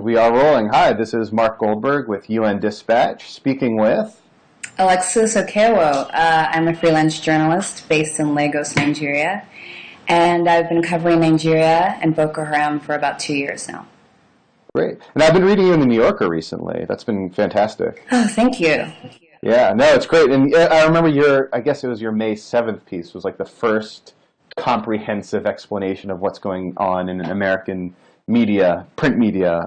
we are rolling. Hi, this is Mark Goldberg with UN Dispatch, speaking with... Alexis Okeowo. I'm a freelance journalist based in Lagos, Nigeria, and I've been covering Nigeria and Boko Haram for about 2 years now. Great. And I've been reading you in The New Yorker recently. That's been fantastic. Oh, thank you. Yeah, no, it's great. And I remember I guess it was your May 7th piece, was like the first comprehensive explanation of what's going on in American media, print media,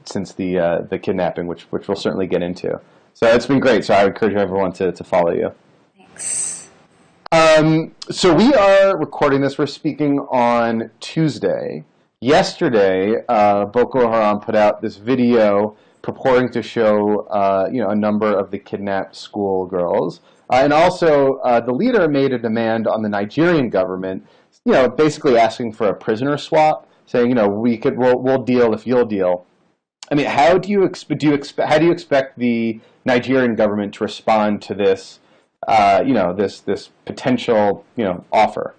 since the kidnapping, which we'll certainly get into. So it's been great. So I would encourage everyone to follow you. Thanks. So we are recording this. We're speaking on Tuesday. Yesterday, Boko Haram put out this video purporting to show a number of the kidnapped schoolgirls. And also, the leader made a demand on the Nigerian government, basically asking for a prisoner swap, saying, we'll deal if you'll deal. I mean, how do you expect the Nigerian government to respond to this, this potential, offer?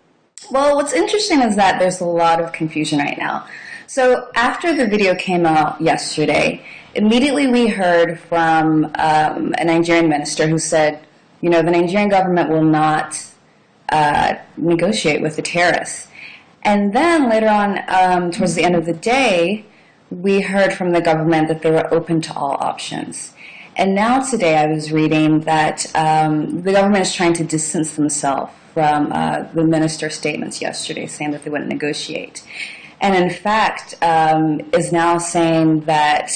Well, what's interesting is that there's a lot of confusion right now. So after the video came out yesterday, immediately we heard from a Nigerian minister who said, the Nigerian government will not negotiate with the terrorists. And then later on, towards the end of the day, we heard from the government that they were open to all options. And now today I was reading that the government is trying to distance themselves from the minister's statements yesterday, saying that they wouldn't negotiate. And in fact, is now saying that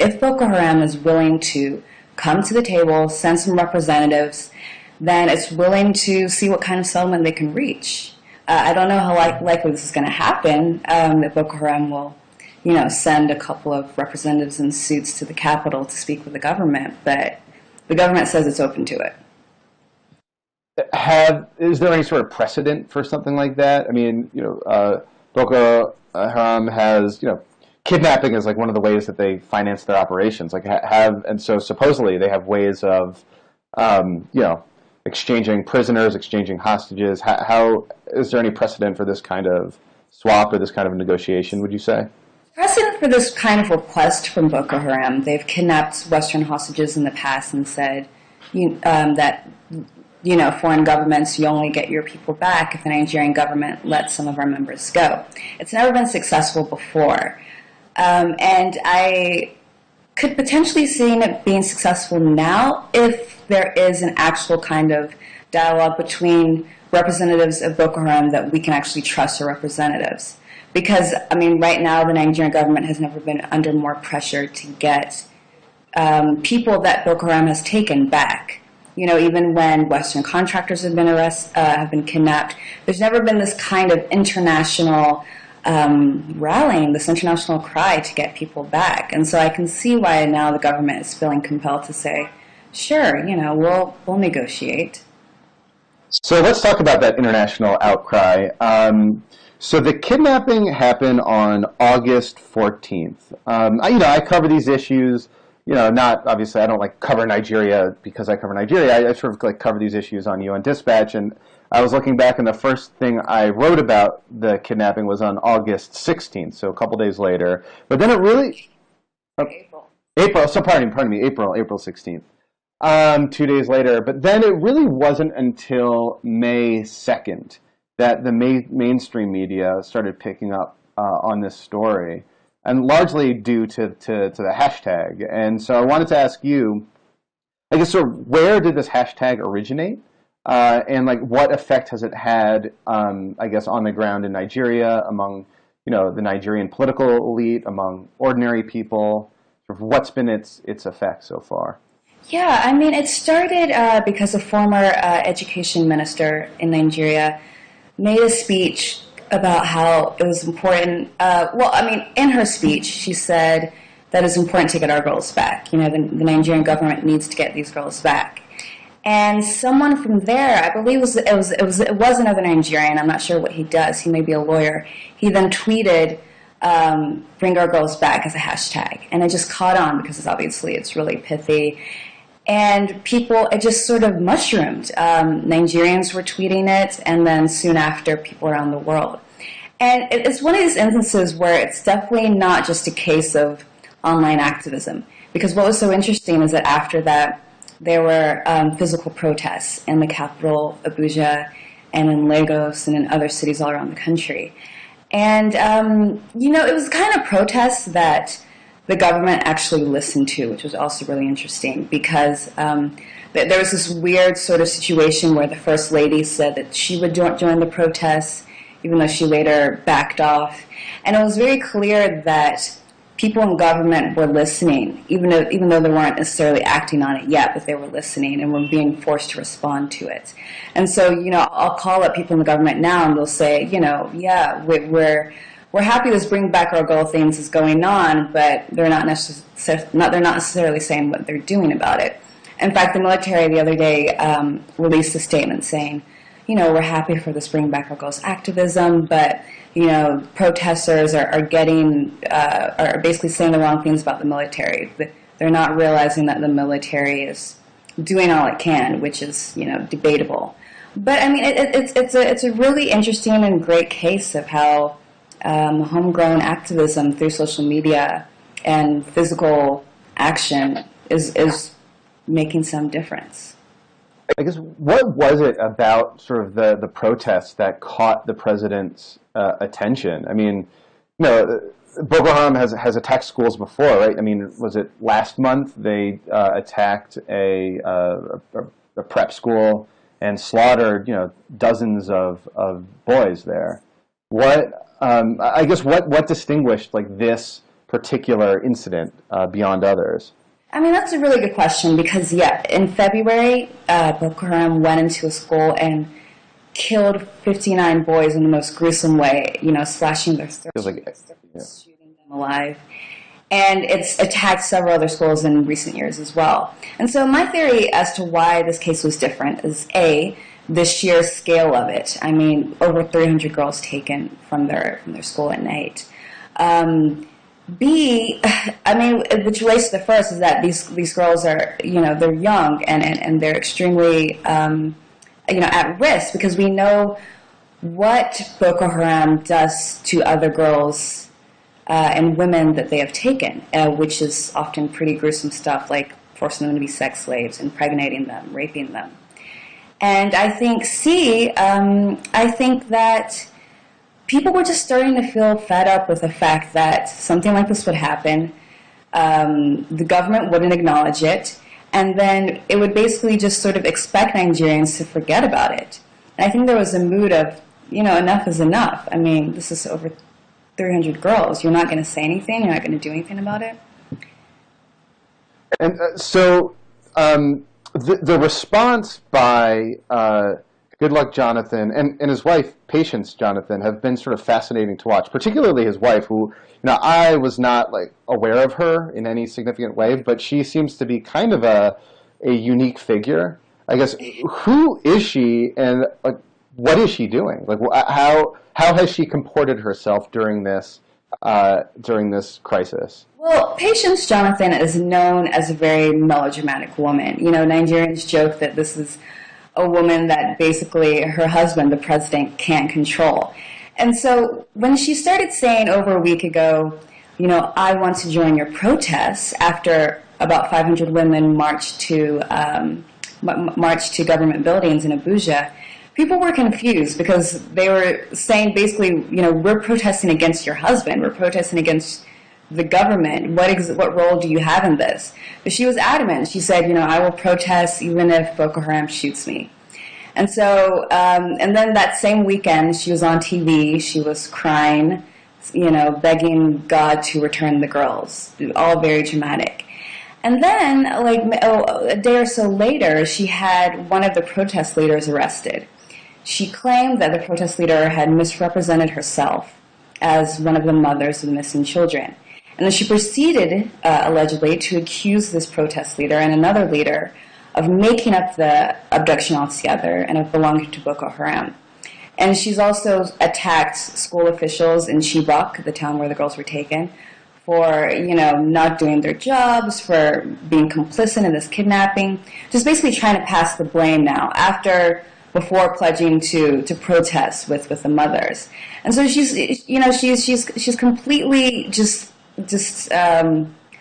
if Boko Haram is willing to come to the table, send some representatives, then it's willing to see what kind of settlement they can reach. I don't know how likely this is going to happen, that Boko Haram will, send a couple of representatives in suits to the capital to speak with the government, but the government says it's open to it. Is there any sort of precedent for something like that? I mean, Boko Haram has, kidnapping is like one of the ways that they finance their operations. And so supposedly they have ways of, exchanging prisoners, exchanging hostages. How is there any precedent for this kind of swap or this kind of negotiation, would you say? Precedent for this kind of request from Boko Haram. They've kidnapped Western hostages in the past and said that, foreign governments, you only get your people back if the Nigerian government lets some of our members go. It's never been successful before. And I could potentially see it being successful now if there is an actual kind of dialogue between representatives of Boko Haram that we can actually trust are representatives. Because, right now the Nigerian government has never been under more pressure to get people that Boko Haram has taken back. Even when Western contractors have been kidnapped, there's never been this kind of international rallying, this international cry to get people back. And so I can see why now the government is feeling compelled to say, sure, we'll negotiate. So let's talk about that international outcry. So the kidnapping happened on August 14th. I cover these issues, not obviously I don't cover Nigeria because I cover Nigeria. I sort of cover these issues on UN Dispatch, and I was looking back, and the first thing I wrote about the kidnapping was on August 16th, so a couple days later. But then it really... April, so pardon me, April 16th. 2 days later. But then it really wasn't until May 2nd that the mainstream media started picking up on this story, and largely due to the hashtag. And so I wanted to ask you, I guess, so where did this hashtag originate? And what effect has it had, I guess, on the ground in Nigeria, among, the Nigerian political elite, among ordinary people? Sort of what's been its effect so far? Yeah, it started because a former education minister in Nigeria made a speech about how it was important. In her speech, she said that it's important to get our girls back. The Nigerian government needs to get these girls back. And someone from there, I believe it was another Nigerian. I'm not sure what he does. He may be a lawyer. He then tweeted, "Bring our girls back" as a hashtag, and it just caught on because it's really pithy. And it just sort of mushroomed. Nigerians were tweeting it, and then soon after, people around the world. And it's one of these instances where it's definitely not just a case of online activism. Because what was so interesting is that after that, there were physical protests in the capital, Abuja, and in Lagos and in other cities all around the country. And, it was kind of protests that the government actually listened to, which was also really interesting because there was this weird sort of situation where the First Lady said that she would join the protests, even though she later backed off. And it was very clear that people in government were listening, even though they weren't necessarily acting on it yet, but they were listening and were being forced to respond to it. And so, I'll call up people in the government now and they'll say, yeah, we're happy this Bring Back Our Girl things is going on, but they're not necessarily saying what they're doing about it. In fact, the military the other day released a statement saying, we're happy for this Bring Back Our Girls activism, but protesters are basically saying the wrong things about the military. They're not realizing that the military is doing all it can, which is debatable. But I mean, it's a really interesting and great case of how homegrown activism through social media and physical action is making some difference. I guess, what was it about sort of the protests that caught the president's attention? I mean, Boko Haram has attacked schools before, right? I mean, was it last month they attacked a prep school and slaughtered, dozens of boys there? What distinguished like this particular incident beyond others? I mean, that's a really good question because, in February, Boko Haram went into a school and killed 59 boys in the most gruesome way, slashing their throats, shooting them alive. And it's attacked several other schools in recent years as well. And so my theory as to why this case was different is, A, the sheer scale of it. I mean, over 300 girls taken from their school at night. B, I mean, which relates to the first, is that these girls are, they're young and they're extremely, at risk because we know what Boko Haram does to other girls and women that they have taken, which is often pretty gruesome stuff, like forcing them to be sex slaves, impregnating them, raping them. And I think, C, I think that people were just starting to feel fed up with the fact that something like this would happen. The government wouldn't acknowledge it, and then it would basically just sort of expect Nigerians to forget about it. And I think there was a mood of, enough is enough. I mean, this is over 300 girls. You're not going to say anything. You're not going to do anything about it. And so the response by Goodluck Jonathan and his wife, Patience Jonathan, have been sort of fascinating to watch, particularly his wife, who, I was not aware of her in any significant way, but she seems to be kind of a unique figure. I guess, who is she and what is she doing? How has she comported herself during this crisis? Well, Patience Jonathan is known as a very melodramatic woman. Nigerians joke that this is a woman that basically her husband, the president, can't control. And so when she started saying over a week ago, I want to join your protests after about 500 women marched to government buildings in Abuja, people were confused because they were saying basically, we're protesting against your husband, we're protesting against the government. What role do you have in this? But she was adamant. She said, I will protest even if Boko Haram shoots me. And so, and then that same weekend, she was on TV. She was crying, begging God to return the girls. All very dramatic. And then, a day or so later, she had one of the protest leaders arrested. She claimed that the protest leader had misrepresented herself as one of the mothers of missing children. And then she proceeded, allegedly, to accuse this protest leader and another leader of making up the abduction altogether and of belonging to Boko Haram. And she's also attacked school officials in Chibok, the town where the girls were taken, for, not doing their jobs, for being complicit in this kidnapping, just basically trying to pass the blame now, before pledging to protest with the mothers. And so she's completely just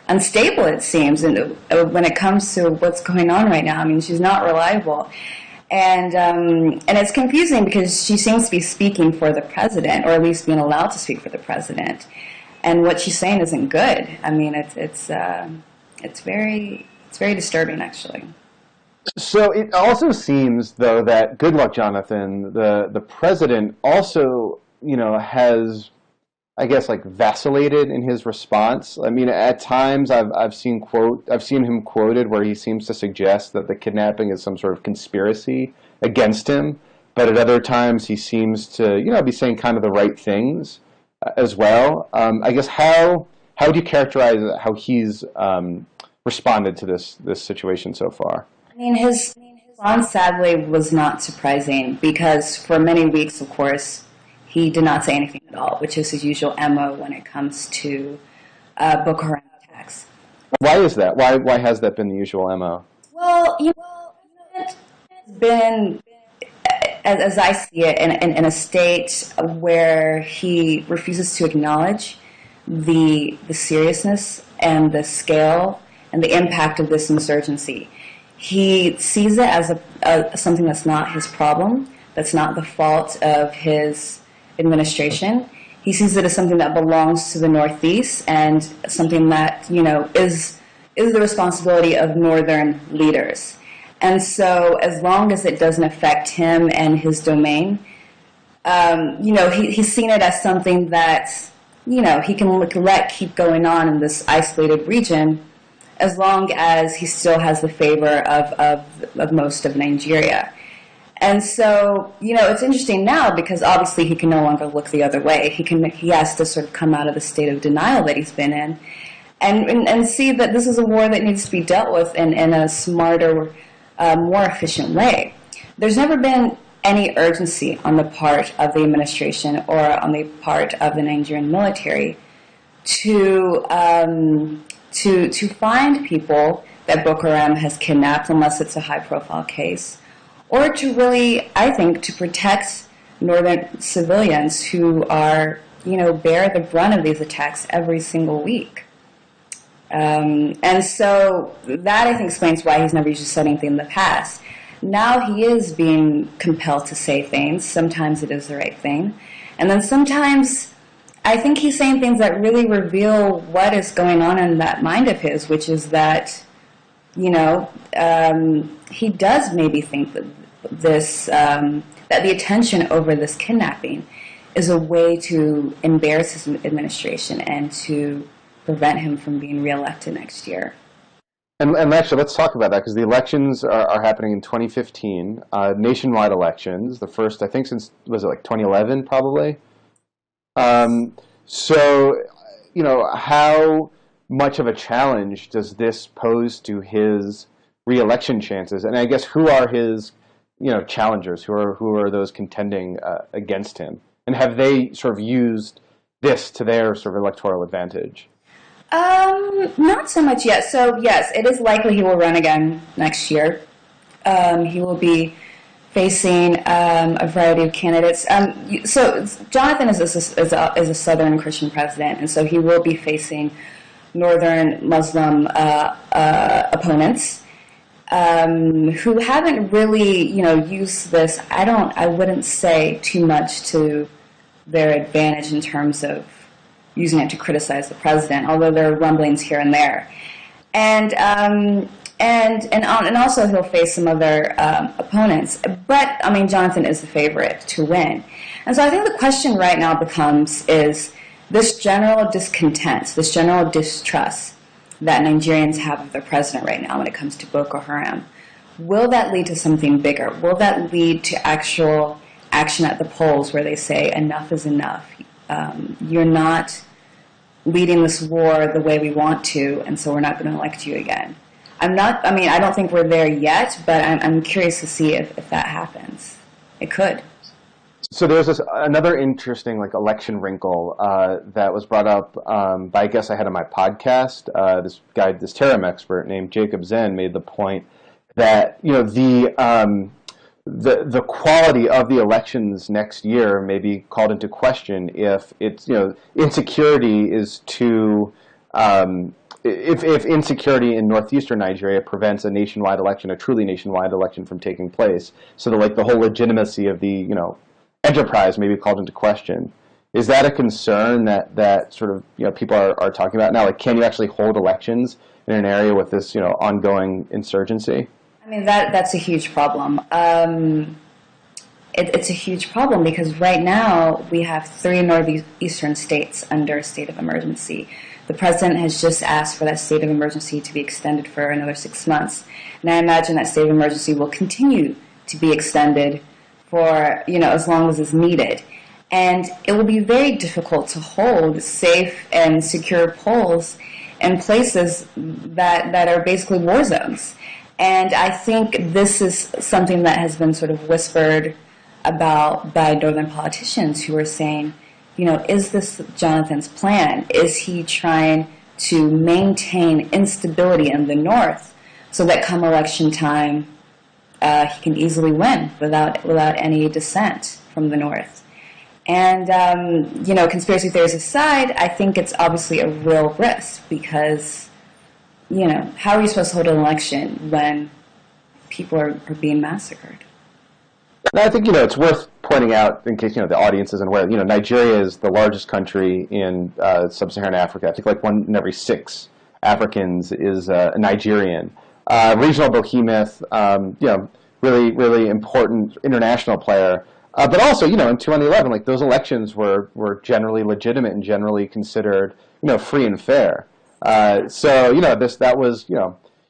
unstable, it seems, and when it comes to what's going on right now. I mean, she's not reliable. And it's confusing because she seems to be speaking for the president, or at least being allowed to speak for the president. And what she's saying isn't good. I mean, it's very disturbing, actually. So it also seems, though, that Goodluck Jonathan, the president, also, has, I guess, like, vacillated in his response. I mean, at times I've seen him quoted where he seems to suggest that the kidnapping is some sort of conspiracy against him, but at other times he seems to, be saying kind of the right things as well. I guess how would you characterize how he's responded to this situation so far? I mean, his response, sadly, was not surprising because for many weeks, of course, he did not say anything at all, which is his usual MO when it comes to Boko Haram attacks. Why is that? Why has that been the usual MO? Well, it's been, as I see it, in a state where he refuses to acknowledge the seriousness and the scale and the impact of this insurgency. He sees it as something that's not his problem, that's not the fault of his administration. He sees it as something that belongs to the Northeast and something that, is the responsibility of Northern leaders. And so as long as it doesn't affect him and his domain, he's seen it as something that, he can let keep going on in this isolated region as long as he still has the favor of most of Nigeria. And so, it's interesting now because obviously he can no longer look the other way. He has to sort of come out of the state of denial that he's been in and see that this is a war that needs to be dealt with in a smarter, more efficient way. There's never been any urgency on the part of the administration or on the part of the Nigerian military to find people that Boko Haram has kidnapped, unless it's a high-profile case, or to really, I think, to protect northern civilians who are, bear the brunt of these attacks every single week. And so that, I think, explains why he's never usually said anything in the past. Now he is being compelled to say things. Sometimes it is the right thing. And then sometimes I think he's saying things that really reveal what is going on in that mind of his, which is that, he does maybe think that that the attention over this kidnapping is a way to embarrass his administration and to prevent him from being reelected next year. And actually, let's talk about that because the elections are happening in 2015, nationwide elections. The first, I think, since, was it like 2011, probably? So, how much of a challenge does this pose to his re-election chances? And I guess who are his, challengers? Who are those contending against him? And have they sort of used this to their sort of electoral advantage? Not so much yet. So yes, it is likely he will run again next year. He will be facing a variety of candidates. So Jonathan is a Southern Christian president, and so he will be facing Northern Muslim opponents who haven't really, used this. I wouldn't say too much to their advantage in terms of using it to criticize the president, although there are rumblings here and there. And also he'll face some other opponents. But, Jonathan is the favorite to win. And so I think the question right now is this general discontent, this general distrust that Nigerians have of their president right now when it comes to Boko Haram. Will that lead to something bigger? Will that lead to actual action at the polls where they say enough is enough? You're not leading this war the way we want to, and so we're not going to elect you again. I don't think we're there yet, but I'm curious to see if that happens. It could. So there's another interesting election wrinkle that was brought up by a guest I had on my podcast. This Tarim expert named Jacob Zen made the point that the quality of the elections next year may be called into question if it's insecurity is too if insecurity in northeastern Nigeria prevents a nationwide election, a truly nationwide election, from taking place, so that like the whole legitimacy of the enterprise may be called into question. Is that a concern that sort of people are talking about now? Like, can you actually hold elections in an area with this ongoing insurgency? I mean, that's a huge problem. It's a huge problem because right now we have 3 northeastern states under a state of emergency. The president has just asked for that state of emergency to be extended for another 6 months. And I imagine that state of emergency will continue to be extended for, as long as is needed. And it will be very difficult to hold safe and secure polls in places that are basically war zones. And I think this is something that has been sort of whispered about by northern politicians who are saying, is this Jonathan's plan? Is he trying to maintain instability in the north so that come election time he can easily win without any dissent from the north? And, conspiracy theories aside, I think it's obviously a real risk because, how are you supposed to hold an election when people are being massacred? And I think, it's worth pointing out, in case, the audience isn't aware, Nigeria is the largest country in sub-Saharan Africa. I think like 1 in every 6 Africans is a Nigerian. Regional behemoth, really, really important international player. But also, in 2011, like those elections were generally legitimate and generally considered, free and fair. So, that was,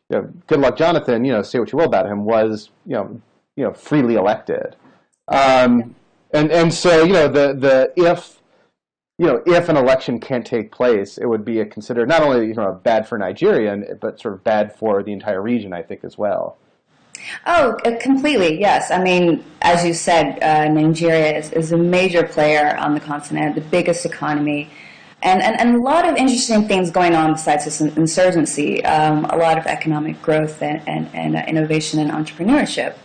Goodluck Jonathan, say what you will about him, was, freely elected. And so, if an election can't take place, it would be considered not only, bad for Nigeria, but sort of bad for the entire region, I think, as well. Oh, completely, yes. I mean, as you said, Nigeria is a major player on the continent, the biggest economy, and a lot of interesting things going on besides this insurgency, a lot of economic growth and innovation and entrepreneurship.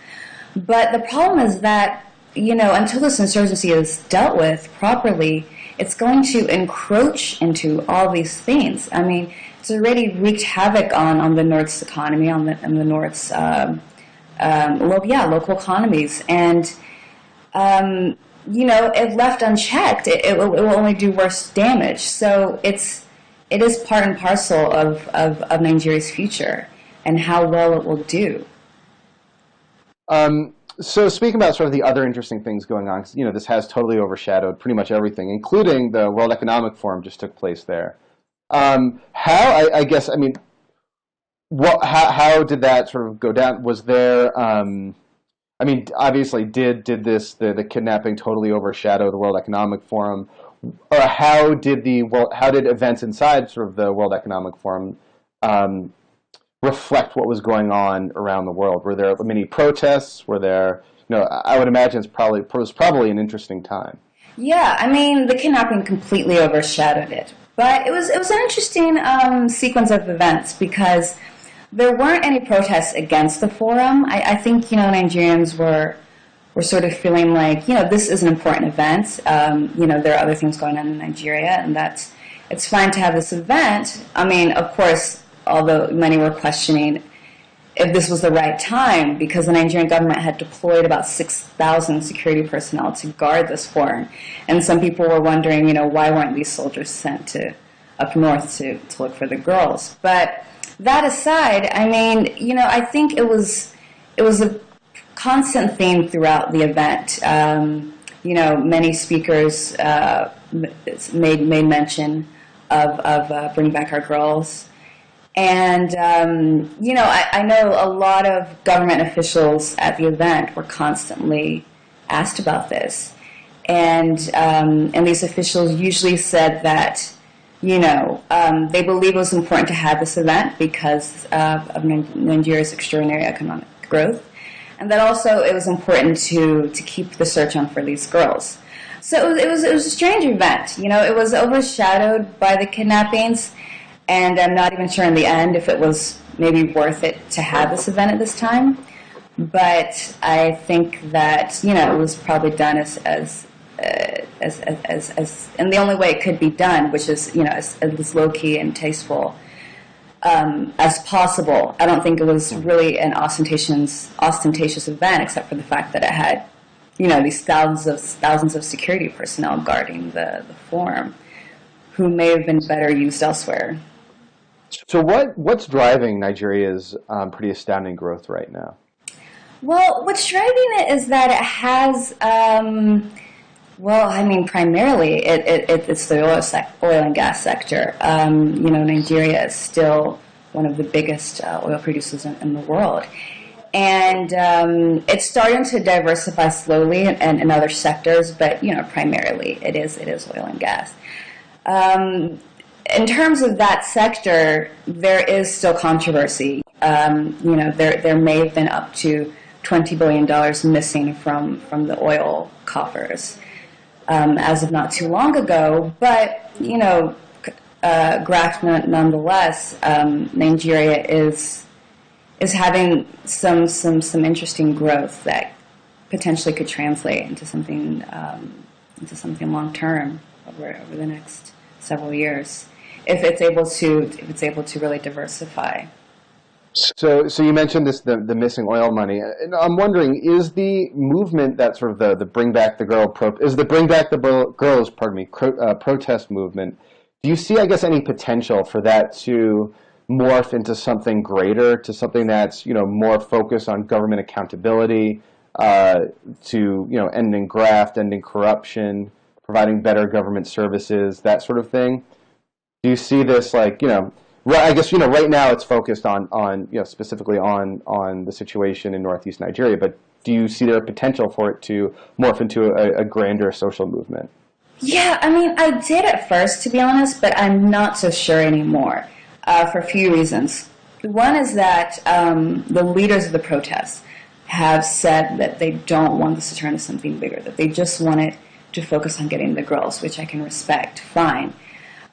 But the problem is that, until this insurgency is dealt with properly, it's going to encroach into all these things. I mean, it's already wreaked havoc on the North's economy, on the North's local economies, and if left unchecked, it will only do worse damage. So it is part and parcel of Nigeria's future and how well it will do. So speaking about sort of the other interesting things going on, 'cause, this has totally overshadowed pretty much everything, including the World Economic Forum just took place there. How did that sort of go down? Was there, obviously, did the kidnapping totally overshadow the World Economic Forum, or how did events inside sort of the World Economic Forum reflect what was going on around the world? Were there many protests? Were there, I would imagine it was probably an interesting time. Yeah, I mean, the kidnapping completely overshadowed it. But it was an interesting sequence of events because there weren't any protests against the forum. I think, Nigerians were sort of feeling like, this is an important event. There are other things going on in Nigeria, and that it's fine to have this event. I mean, of course, although many were questioning if this was the right time, because the Nigerian government had deployed about 6,000 security personnel to guard this forum. And some people were wondering, why weren't these soldiers sent up north to look for the girls? But that aside, I mean, I think it was a constant theme throughout the event. Many speakers made mention of Bring Back Our Girls. And, I know a lot of government officials at the event were constantly asked about this. And these officials usually said that, they believe it was important to have this event because of Nigeria's extraordinary economic growth. And that also it was important to keep the search on for these girls. So it was a strange event. It was overshadowed by the kidnappings. And I'm not even sure in the end if it was maybe worth it to have this event at this time. But I think that, it was probably done as and the only way it could be done, which is, as low-key and tasteful as possible. I don't think it was really an ostentatious event, except for the fact that it had, these thousands of security personnel guarding the forum, who may have been better used elsewhere. So what's driving Nigeria's pretty astounding growth right now? Well, what's driving it is that it has, primarily it's the oil and gas sector. Nigeria is still one of the biggest oil producers in the world. And it's starting to diversify slowly in other sectors, but, primarily it is oil and gas. In terms of that sector, there is still controversy. There may have been up to $20 billion missing from the oil coffers as of not too long ago. But, graph nonetheless, Nigeria is having some interesting growth that potentially could translate into something long term over the next several years, if it's able to really diversify. So you mentioned the missing oil money, and I'm wondering, is the movement that sort of the Bring Back the Girls protest movement? Do you see, I guess, any potential for that to morph into something greater, to something that's more focused on government accountability, to ending graft, ending corruption, providing better government services, that sort of thing? Do you see this right now it's focused on specifically on the situation in Northeast Nigeria, but do you see there a potential for it to morph into a grander social movement? Yeah, I did at first, to be honest, but I'm not so sure anymore for a few reasons. One is that the leaders of the protests have said that they don't want this to turn into something bigger, that they just want it to focus on getting the girls, which I can respect, fine.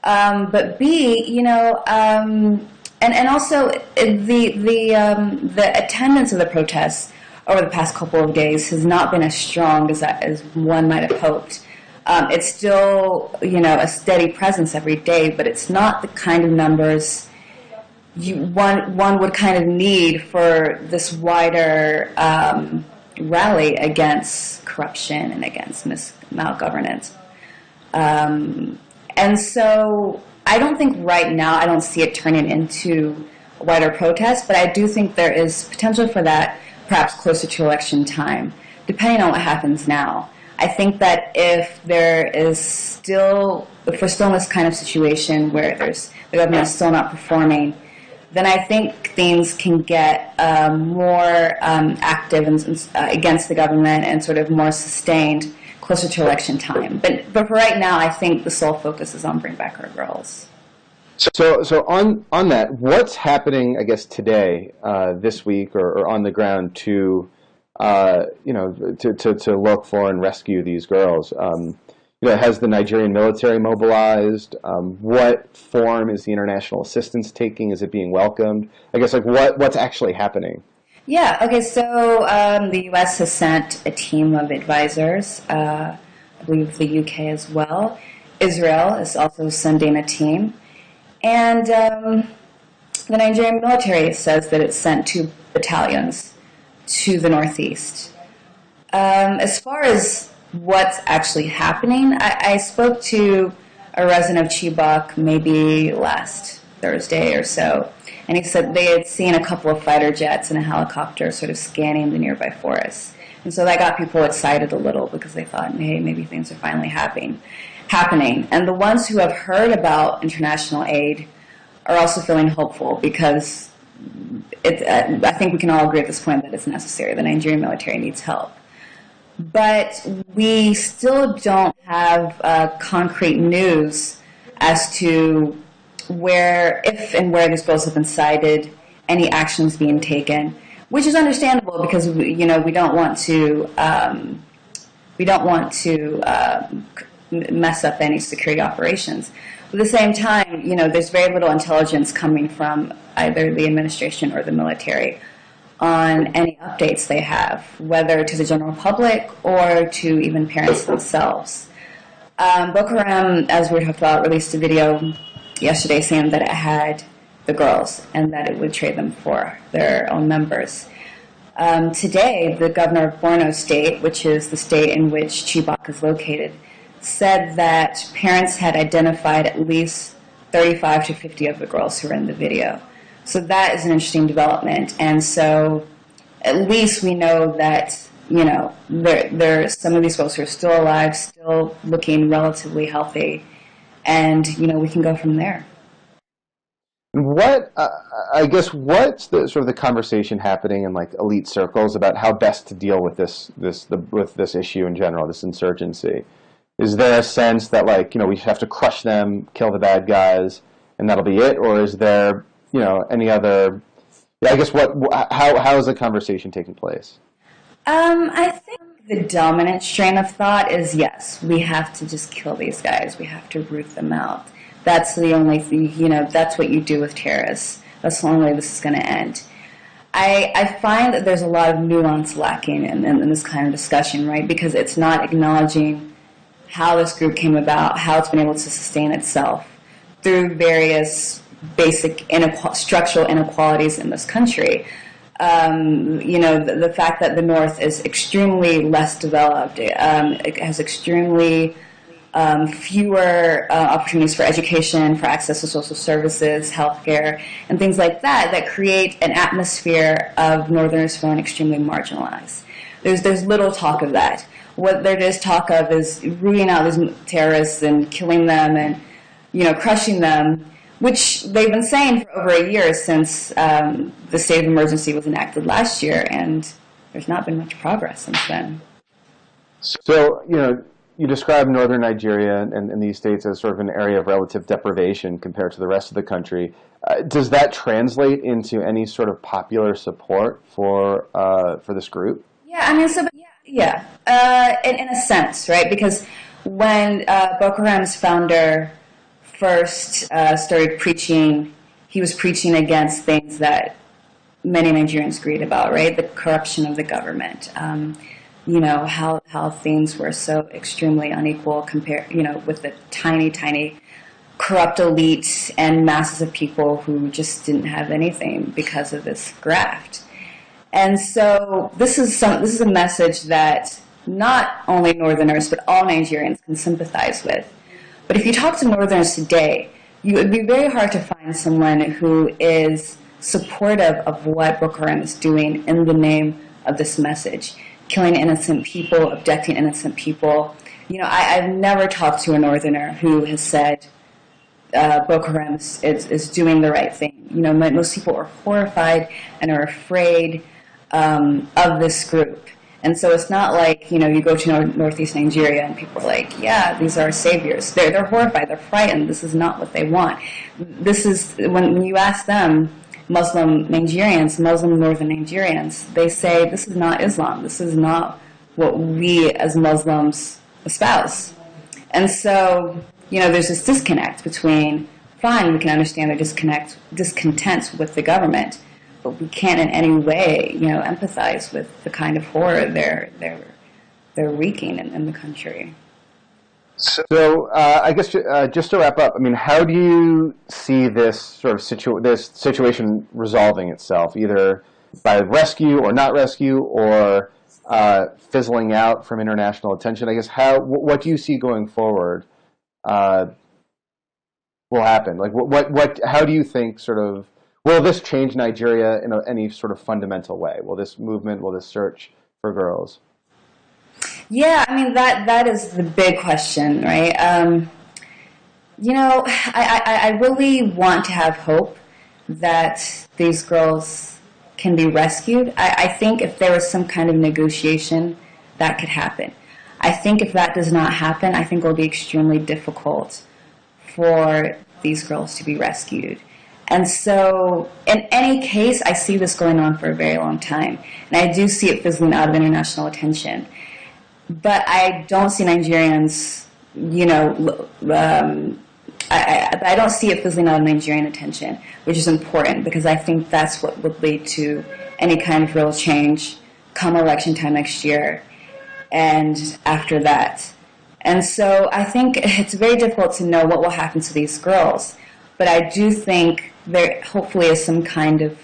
But B, and also the attendance of the protests over the past couple of days has not been as strong as one might have hoped. It's still, a steady presence every day, but it's not the kind of numbers one would kind of need for this wider rally against corruption and against malgovernance. And so I don't think right now, I don't see it turning into a wider protest, but I do think there is potential for that perhaps closer to election time, depending on what happens now. I think that if we're still in this kind of situation where the government is still not performing, then I think things can get more active against the government and sort of more sustained closer to election time. But for right now, I think the sole focus is on Bring Back Our Girls. So on that, what's happening, I guess, today, this week, or on the ground to look for and rescue these girls? Has the Nigerian military mobilized? What form is the international assistance taking? Is it being welcomed? I guess, what's actually happening? Yeah, okay, so the U.S. has sent a team of advisors, I believe the U.K. as well. Israel is also sending a team. And the Nigerian military says that it's sent 2 battalions to the Northeast. As far as what's actually happening, I spoke to a resident of Chibok maybe last Thursday or so, and he said they had seen a couple of fighter jets and a helicopter sort of scanning the nearby forests. And so that got people excited a little because they thought, hey, maybe things are finally happening. And the ones who have heard about international aid are also feeling hopeful because I think we can all agree at this point that it's necessary. The Nigerian military needs help. But we still don't have concrete news as to if and where these girls have been sighted, any actions being taken, which is understandable because we don't want to mess up any security operations. At the same time, there's very little intelligence coming from either the administration or the military on any updates they have, whether to the general public or to even parents themselves. Boko Haram, as we talked about, released a video yesterday saying that the girls and that it would trade them for their own members. Today, the governor of Borno State, which is the state in which Chibok is located, said that parents had identified at least 35 to 50 of the girls who were in the video. So that is an interesting development. And so at least we know that, you know, there are some of these girls who are still alive, still looking relatively healthy, and, you know, we can go from there. What, I guess, what's the sort of the conversation happening in like elite circles about how best to deal with this issue in general, this insurgency? Is there a sense that, like, you know, we have to crush them, kill the bad guys, and that'll be it, or is there, you know, any other? Yeah, I guess how is the conversation taking place? I think the dominant strain of thought is, yes, we have to just kill these guys. We have to root them out. That's the only thing, you know, that's what you do with terrorists. That's the only way this is going to end. I find that there's a lot of nuance lacking in this kind of discussion, right? Because it's not acknowledging how this group came about, how it's been able to sustain itself through various basic structural inequalities in this country. You know, the fact that the North is extremely less developed, it has extremely fewer opportunities for education, for access to social services, healthcare, and things like that, that create an atmosphere of Northerners feeling extremely marginalized. There's little talk of that. What there is talk of is rooting out these terrorists and killing them and, you know, crushing them, which they've been saying for over a year since the state of emergency was enacted last year, and there's not been much progress since then. So, you know, you describe northern Nigeria and these states as sort of an area of relative deprivation compared to the rest of the country. Does that translate into any sort of popular support for this group? Yeah, I mean, in a sense, right? Because when Boko Haram's founder first started preaching, he was preaching against things that many Nigerians agreed about, right? The corruption of the government. You know, how things were so extremely unequal compared, you know, with the tiny corrupt elite and masses of people who just didn't have anything because of this graft. And so this is a message that not only Northerners but all Nigerians can sympathize with. But if you talk to Northerners today, it would be very hard to find someone who is supportive of what Boko Haram is doing in the name of this message. Killing innocent people, abducting innocent people. You know, I've never talked to a Northerner who has said Boko Haram is doing the right thing. You know, most people are horrified and are afraid of this group. And so it's not like, you know, you go to northeast Nigeria and people are like, yeah, these are saviors. They're horrified, they're frightened. This is not what they want. This is, when you ask them, Muslim Nigerians, Muslim northern Nigerians, they say this is not Islam. This is not what we as Muslims espouse. And so, you know, there's this disconnect between, fine, we can understand their discontent with the government, but we can't in any way, you know, empathize with the kind of horror they're wreaking in the country. So I guess just to wrap up, I mean, how do you see this sort of this situation resolving itself, either by rescue or not rescue, or fizzling out from international attention? I guess what do you see going forward will happen? Like how do you think sort of will this change Nigeria in any sort of fundamental way? Will this movement, will this search for girls? Yeah, I mean, that is the big question, right? You know, I really want to have hope that these girls can be rescued. I think if there was some kind of negotiation, that could happen. I think if that does not happen, I think it will be extremely difficult for these girls to be rescued. And so, in any case, I see this going on for a very long time. And I do see it fizzling out of international attention. But I don't see Nigerians, you know, I don't see it fizzling out of Nigerian attention, which is important because I think that's what would lead to any kind of real change come election time next year and after that. And so I think it's very difficult to know what will happen to these girls. But I do think there hopefully is some kind of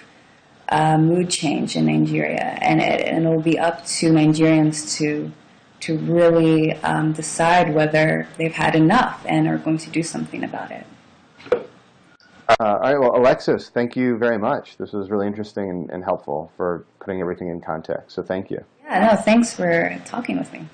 mood change in Nigeria, and it'll be up to Nigerians to really decide whether they've had enough and are going to do something about it. All right, well, Alexis, thank you very much. This was really interesting and helpful for putting everything in context, so thank you. Yeah, no, thanks for talking with me.